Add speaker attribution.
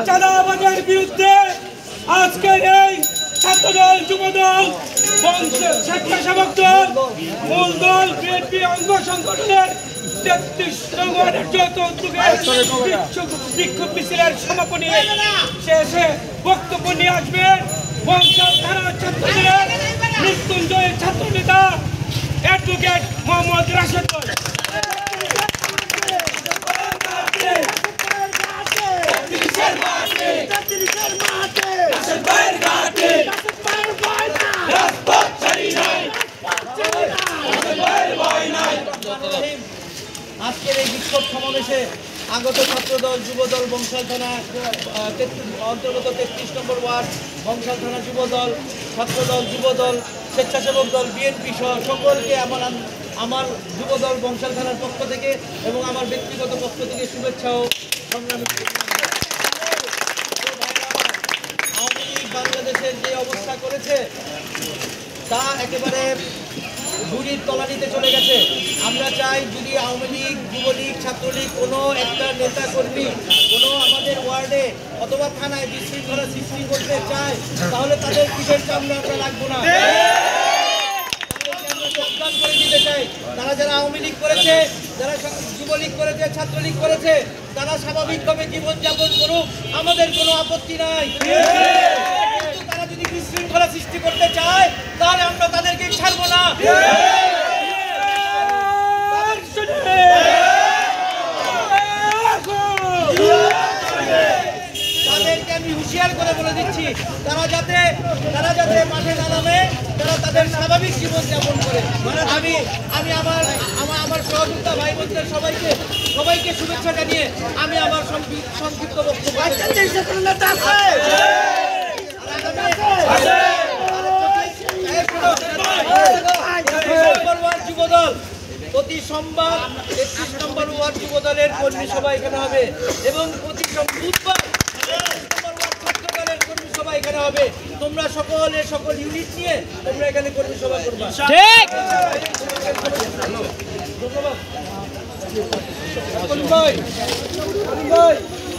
Speaker 1: চাঁদাবাজের বিরুদ্ধে আজকের এই ছাত্রদল, যুবদল, স্বেচ্ছাসেবক দল, মূল দল, বিএনপি অঙ্গ সংগঠনের ৩৩ নং ওয়ার্ডের যৌথ উদ্যোগে বিক্ষোভ মিছিলের সমাপনী শেষে বক্তব্য নিয়ে আসবেন বংশাল থানা ছাত্রদলের মৃত্যুঞ্জয় ছাত্রনেতা অ্যাডভোকেট মোহাম্মদ রাশেদ।
Speaker 2: আজকের এই বিক্ষোভ সমাবেশে আগত ছাত্রদল, যুবদল, বংশাল থানা অন্তর্গত ৩৩ নম্বর ওয়ার্ড, বংশাল থানা যুবদল, ছাত্রদল, যুবদল, স্বেচ্ছাসেবক দল, বিএনপি সহ সকলকে আমার যুবদল বংশাল থানার পক্ষ থেকে এবং আমার ব্যক্তিগত পক্ষ থেকে শুভেচ্ছা ও সংগ্রামী। আওয়ামী লীগ বাংলাদেশের যে অবস্থা করেছে তা একেবারে বুড়ির তলানিতে চলে গেছে। আমরা চাই যদি আওয়ামী লীগ, যুবলীগ, ছাত্রলীগ কোনো একটা নেতা কর্মী কোনো আমাদের ওয়ার্ডে অথবা থানায় বিশৃঙ্খলা সৃষ্টি করতে চায় তাহলে তাদের পিঠের চামড়া আমরা রাখবো না, আমরা যোগদান করে দিতে চাই। তারা যারা আওয়ামী লীগ করেছে, যারা যুবলীগ করেছে, ছাত্রলীগ করেছে, তারা স্বাভাবিকভাবে জীবনযাপন করুক, আমাদের কোনো আপত্তি নাই। তারা যদি বিশৃঙ্খলা সৃষ্টি করতে চায় তাহলে আমরা তাদেরকে ছাড়বো না। তাদেরকে আমি হুঁশিয়ার করে বলে দিচ্ছি তারা যাতে মাঠে না নামে, তারা তাদের স্বাভাবিক জীবনযাপন করে। আমি আমার সহযোগিতা ভাই বোনদের সবাইকে শুভেচ্ছা জানিয়ে আমি আমার সংক্ষিপ্ত বক্তব্য যুবদল প্রতি সোমবার ৩৩ নম্বর ওয়ার্ড যুবদলের কর্মী সভা এখানে হবে এবং প্রতি বুধবার ৩০ নম্বর ওয়ার্ড ছাত্র দলের কর্মী সভা এখানে হবে। তোমরা সকল ইউনিট নিয়ে তোমরা এখানে কর্মী সভা করবা। ঠিক। ধন্যবাদ।